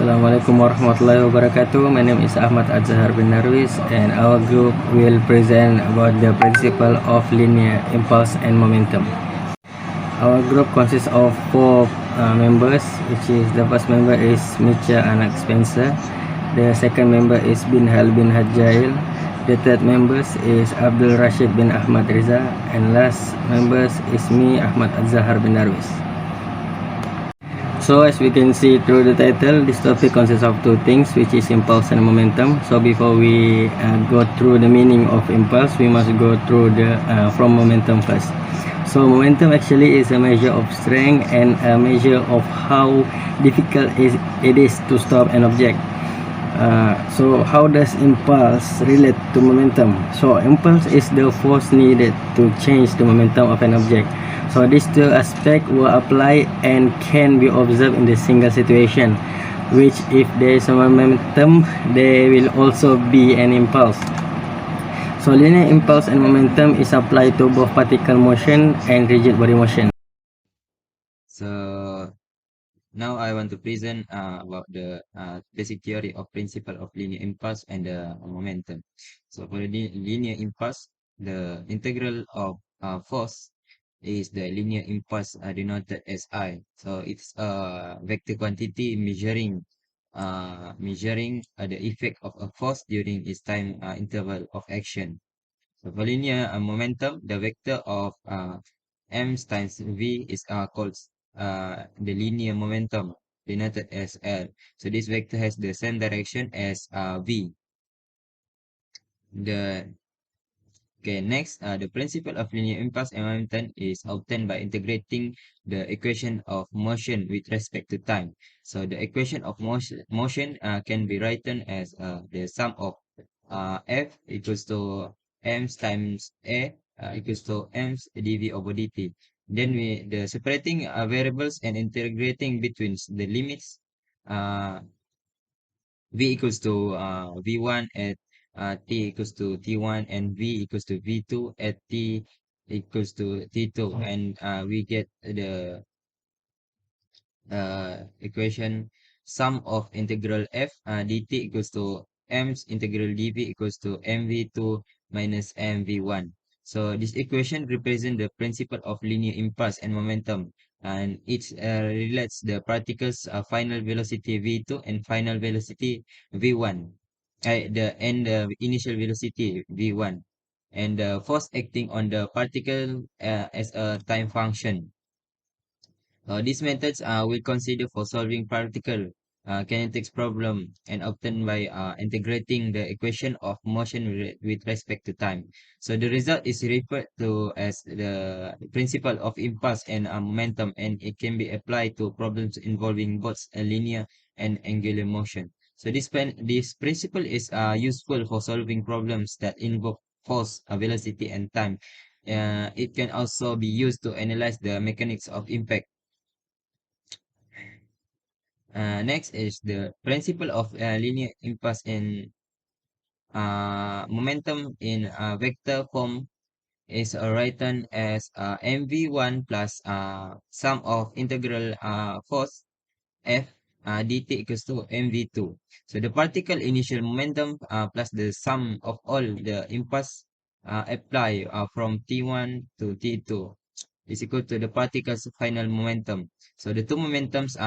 Assalamualaikum warahmatullahi wabarakatuh. My name is Ahmad Azhar bin Narwis, and our group will present about the principle of linear impulse and momentum. Our group consists of four members, which is the first member is Micha Anak Spencer, the second member is bin Hal bin Hajail, the third member is Abdul Rashid bin Ahmad Riza, and last members is me, Ahmad Azhar bin Narwis. So as we can see through the title, this topic consists of two things, which is impulse and momentum. So before we go through the meaning of impulse, we must go through the from momentum first. So momentum actually is a measure of strength and a measure of how difficult it is to stop an object. So how does impulse relate to momentum? So impulse is the force needed to change the momentum of an object. So these two aspects will apply and can be observed in the single situation, which if there is a momentum, there will also be an impulse. So linear impulse and momentum is applied to both particle motion and rigid body motion. So now I want to present about the basic theory of principle of linear impulse and the momentum. So for the linear impulse, the integral of force is the linear impulse denoted as I. So it's a vector quantity measuring the effect of a force during its time interval of action. So for linear momentum, the vector of m times v is called the linear momentum denoted as L. So this vector has the same direction as v. The next, the principle of linear impulse and momentum is obtained by integrating the equation of motion with respect to time. So the equation of motion can be written as the sum of F equals to m times A equals to m dv over dt. Then the separating variables and integrating between the limits uh, v equals to v1 at t equals to t1 and v equals to v2 at t equals to t2, and we get the equation sum of integral f dt equals to m's integral dv equals to mv2 minus mv1. So this equation represents the principle of linear impulse and momentum, and it relates the particles final velocity v2 and final velocity v1, the initial velocity v1, and the force acting on the particle as a time function. These methods will consider for solving particle kinetics problem and obtained by integrating the equation of motion with respect to time. So the result is referred to as the principle of impulse and momentum, and it can be applied to problems involving both linear and angular motion. So this principle is useful for solving problems that involve force, velocity, and time. It can also be used to analyze the mechanics of impact. Next is the principle of linear impulse in momentum in vector form is written as mv1 plus sum of integral force f dt equals to mv2. So the particle initial momentum plus the sum of all the impulse apply from t1 to t2 is equal to the particle's final momentum. So the two momentums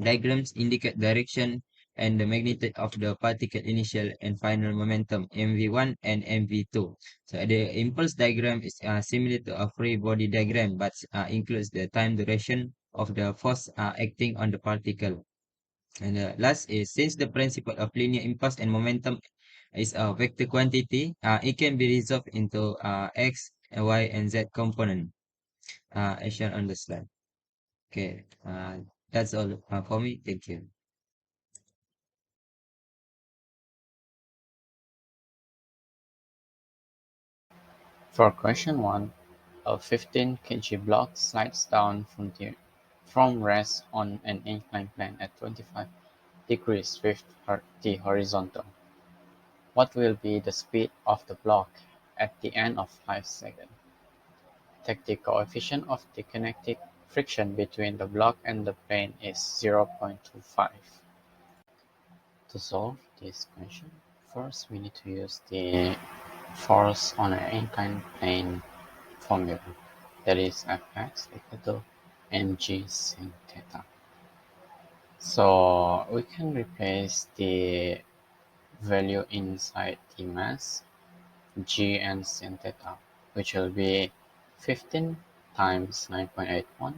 diagrams indicate direction and the magnitude of the particle initial and final momentum mv1 and mv2. So the impulse diagram is similar to a free body diagram, but includes the time duration of the force acting on the particle. And last is, since the principle of linear impulse and momentum is a vector quantity, it can be resolved into x, y, and z component as shown on the slide. Okay, that's all for me. Thank you. For question 1, a 15 kg block slides down from rest on an inclined plane at 25 degrees with the horizontal. What will be the speed of the block at the end of 5 seconds? Take the coefficient of the kinetic friction between the block and the plane is 0.25. To solve this question, first we need to use the force on an inclined plane formula, that is Fx equal to mg sin theta. So we can replace the value inside the mass, g and sin theta, which will be 15 times 9.81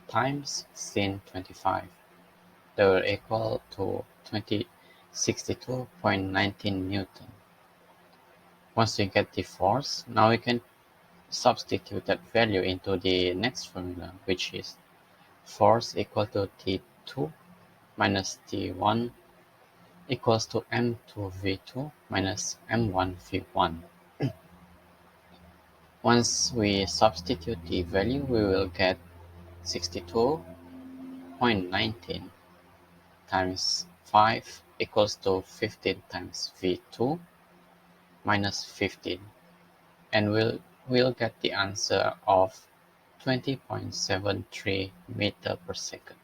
times sin 25. That will equal to 62.19 Newton. Once we get the force, now we can substitute that value into the next formula, which is force equal to T2 minus T1 equals to M2 V2 minus M1 V1. Once we substitute the value, we will get 62.19 times 5 equals to 15 times V2 minus 15, and we'll get the answer of 20.73 meter per second.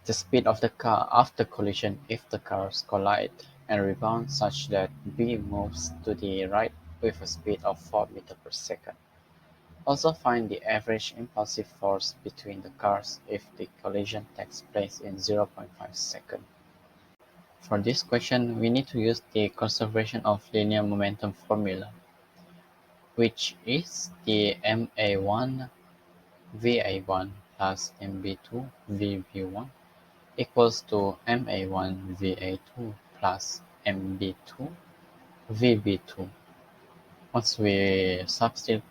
The speed of the car after collision if the cars collide and rebound such that B moves to the right with a speed of 4 meters per second. Also find the average impulsive force between the cars if the collision takes place in 0.5 seconds. For this question, we need to use the conservation of linear momentum formula, which is the MA1 VA1 plus MB2 VB1 equals to MA1 VA2 plus MB2 VB2. Once we substitute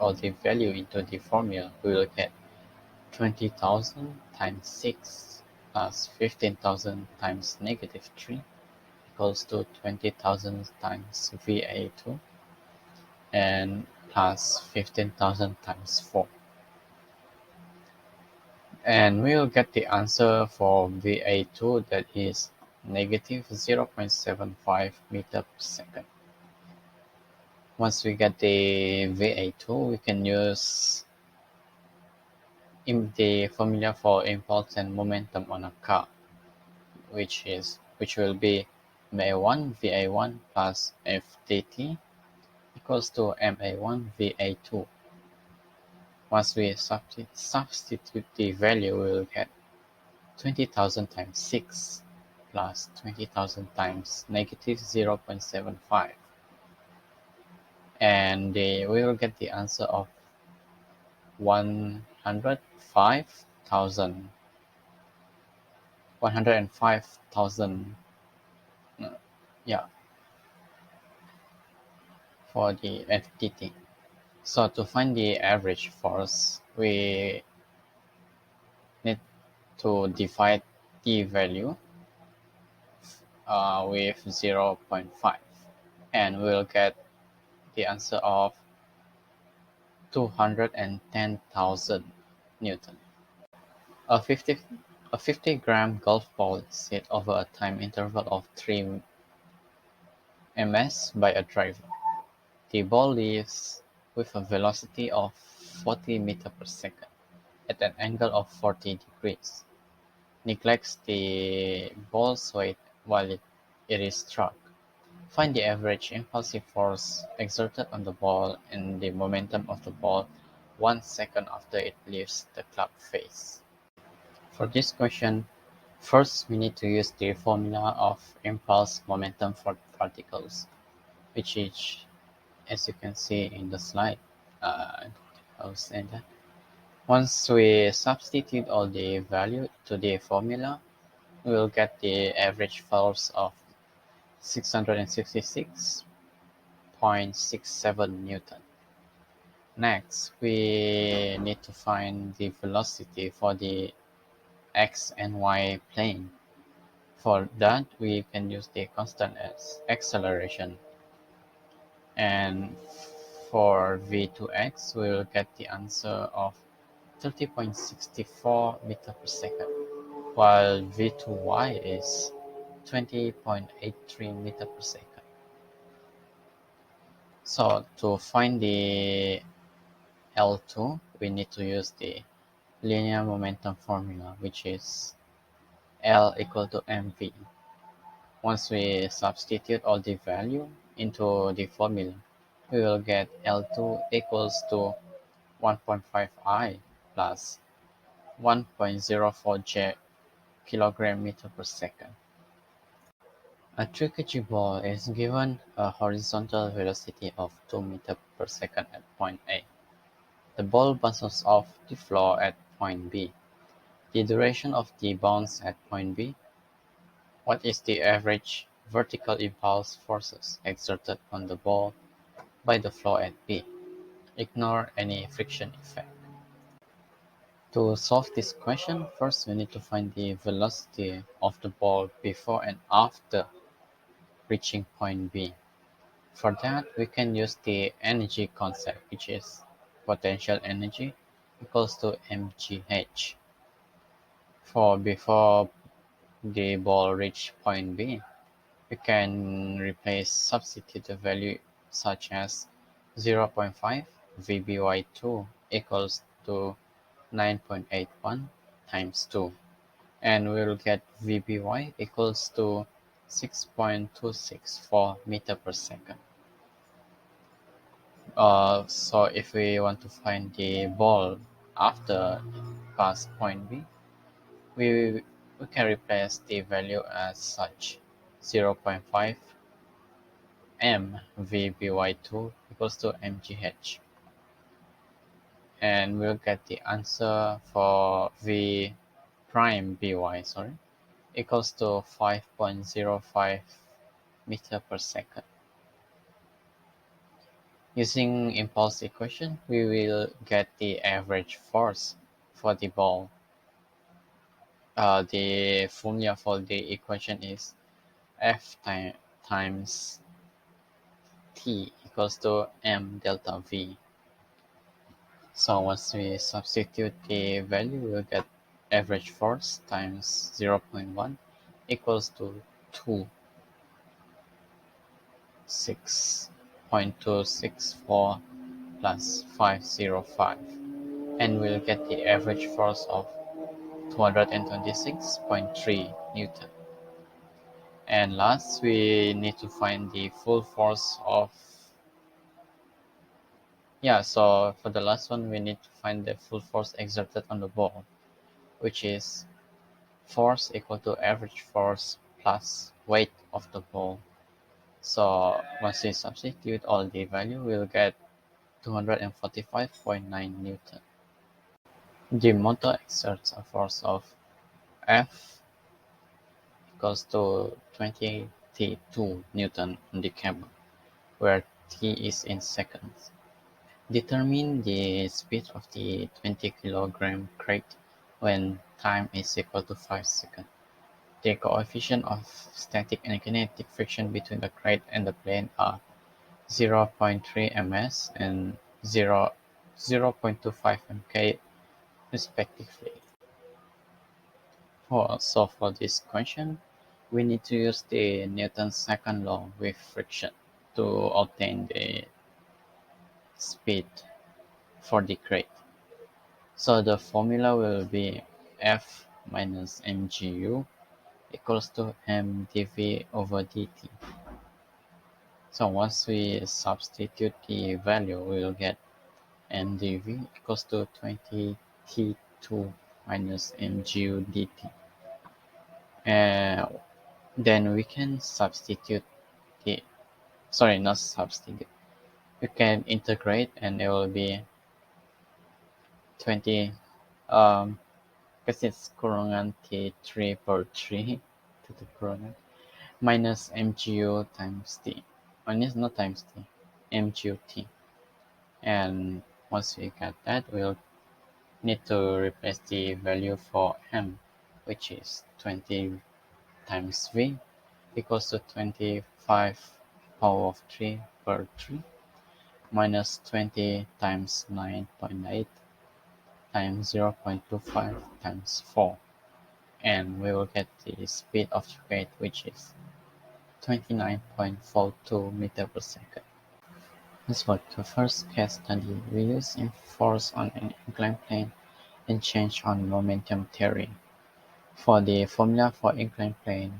all the value into the formula, we will get 20,000 times 6 plus 15,000 times negative 3 equals to 20,000 times VA2 and plus 15,000 times 4. And we will get the answer for VA2, that is negative 0.75 meter per second. Once we get the VA2, we can use the formula for impulse and momentum on a car, which will be MA1 VA1 plus FTT equals to MA1 VA2. Once we substitute the value, we will get 20,000 times 6 plus 20,000 times negative 0.75. And we will get the answer of 105,000 for the FTT. So to find the average force, we need to divide the value with 0.5, and we'll get the answer of 210,000 Newton. A 50-gram golf ball is hit over a time interval of 3 ms by a driver. The ball leaves with a velocity of 40 meters per second at an angle of 40 degrees. Neglects the ball's weight while it is struck. Find the average impulsive force exerted on the ball and the momentum of the ball 1 second after it leaves the club face. For this question, first we need to use the formula of impulse momentum for particles, which is, as you can see in the slide. Once we substitute all the value to the formula, we will get the average force of 666.67 Newton. Next, we need to find the velocity for the x and y plane. For that, we can use the constant as acceleration. And for v2x, we will get the answer of 30.64 meter per second, while v2y is 20.83 meter per second. So to find the L2, we need to use the linear momentum formula, which is L equal to mv. Once we substitute all the value into the formula, we will get L2 equals to 1.5 I plus 1.04 J kilogram meter per second. A 3 kg ball is given a horizontal velocity of 2 meters per second at point A. The ball bounces off the floor at point B. The duration of the bounce at point B. What is the average vertical impulse forces exerted on the ball by the floor at B? Ignore any friction effect. To solve this question, first we need to find the velocity of the ball before and after reaching point B. For that, we can use the energy concept, which is potential energy equals to mgh. For before the ball reach point B, we can substitute the value such as 0.5 VBY2 equals to 9.81 times 2, and we'll get VBY equals to 6.264 meter per second. So if we want to find the ball after past point B, we, we can replace the value as such: 0.5 m VBY2 equals to mgh, and we'll get the answer for V prime by equals to 5.05 meter per second. Using impulse equation, we will get the average force for the ball. The formula for the equation is F times T equals to m delta V. So once we substitute the value, we'll get average force times 0.1 equals to 6.264 plus 505, and we'll get the average force of 226.3 Newton. And last, we need to find the full force of so for the last one, we need to find the full force exerted on the ball, which is force equal to average force plus weight of the ball. So once we substitute all the value, we'll get 245.9 Newton. The motor exerts a force of F equals to 20T2 Newton on the cable, where T is in seconds. Determine the speed of the 20 kilogram crate when time is equal to 5 seconds. The coefficient of static and kinetic friction between the crate and the plane are 0.3 ms and 0.25 mk respectively. So for this question, we need to use the Newton's second law with friction to obtain the speed for the crate. So the formula will be F minus mgu equals to mdv over dt. So once we substitute the value, we will get mdv equals to 20t2 minus mgu dt. And then we can substitute not substitute. We can integrate, and it will be 20 because it's kurungan t3 per 3 to the kurungan minus mgu times t. Not times t, mgu t. And once we get that, we'll need to replace the value for m, which is 20 times v equals to 25 power of 3 per 3 minus 20 times 9.8 times 0.25 times 4, and we will get the speed of the crate, which is 29.42 meter per second. As for the first case study, we use force on an inclined plane and change on momentum theory. For the formula for inclined plane,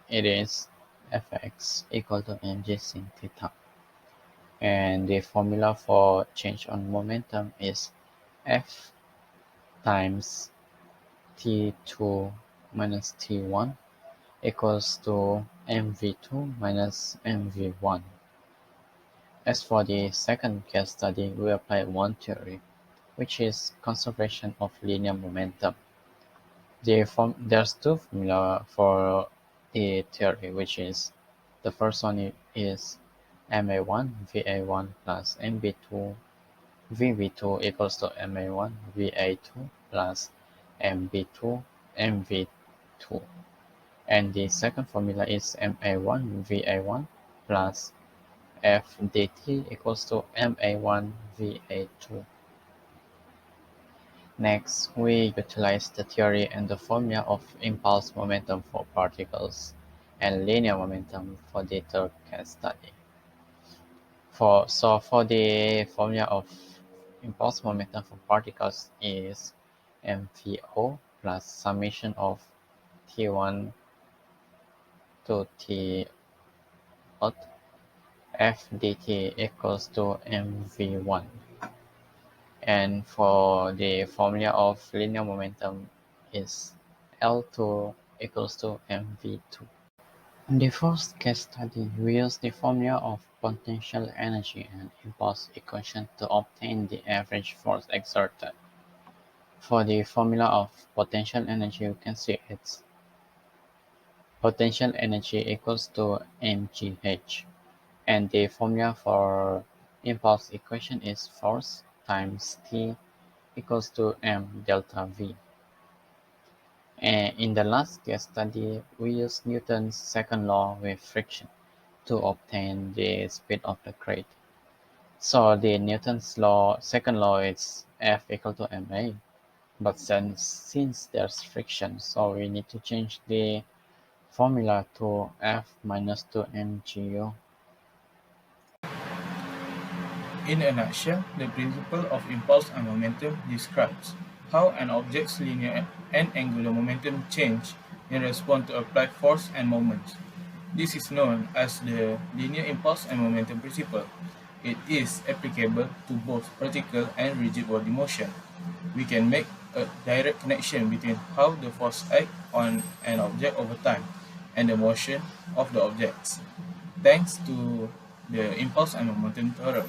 it is Fx equal to mg sin theta. And the formula for change on momentum is F times T2 minus T1 equals to mv2 minus mv1. As for the second case study, we apply one theory, which is conservation of linear momentum. There's two formula for the theory, which is the first one is ma1 va1 plus mb2 vv2 equals to ma1 va2 plus mb2 mv2, and the second formula is ma1 va1 plus f dt equals to ma1 va2. Next, we utilize the theory and the formula of impulse momentum for particles and linear momentum for the third case study. For the formula of impulse momentum for particles is mvo plus summation of T1 to T out f dt equals to mv1. And for the formula of linear momentum is L2 equals to mv2. In the first case study, we use the formula of potential energy and impulse equation to obtain the average force exerted. For the formula of potential energy, you can see it's potential energy equals to mgh. And the formula for impulse equation is force times T equals to m delta v. And in the last case study, we used Newton's second law with friction to obtain the speed of the crate. So the Newton's second law is F equal to ma, but since there's friction, so we need to change the formula to F minus 2 mgu. In a nutshell, the principle of impulse and momentum describes how an object's linear and angular momentum change in response to applied force and moments. This is known as the linear impulse and momentum principle. It is applicable to both vertical and rigid body motion. We can make a direct connection between how the force acts on an object over time and the motion of the objects, thanks to the impulse and momentum theorem.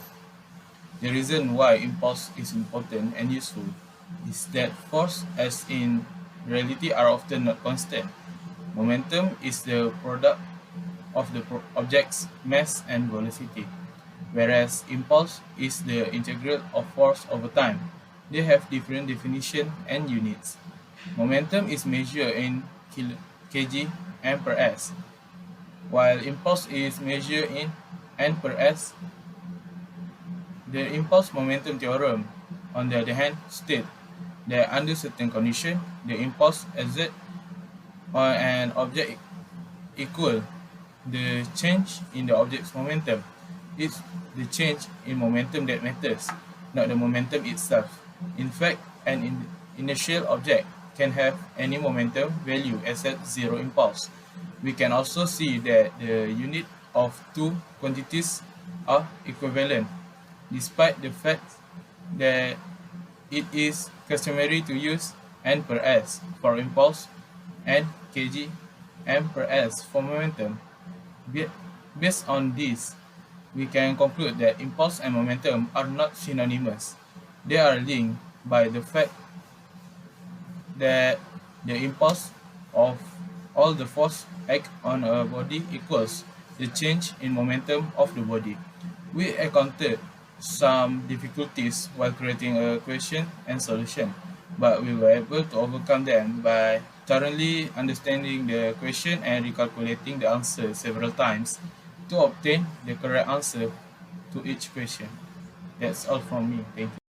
The reason why impulse is important and useful is that force, as in reality, are often not constant. Momentum is the product of the object's mass and velocity, whereas impulse is the integral of force over time. They have different definition and units. Momentum is measured in kg m per s, while impulse is measured in n per s. The impulse momentum theorem, on the other hand, states that under certain conditions, the impulse exerted on an object equal the change in the object's momentum. It's the change in momentum that matters, not the momentum itself. In fact, an inertial object can have any momentum value except zero impulse. We can also see that the unit of two quantities are equivalent, despite the fact that it is customary to use n per s for impulse and kg m per s for momentum. Based on this, we can conclude that impulse and momentum are not synonymous. They are linked by the fact that the impulse of all the force act on a body equals the change in momentum of the body. We encountered some difficulties while creating a question and solution, but we were able to overcome them by thoroughly understanding the question and recalculating the answer several times to obtain the correct answer to each question. That's all from me. Thank you.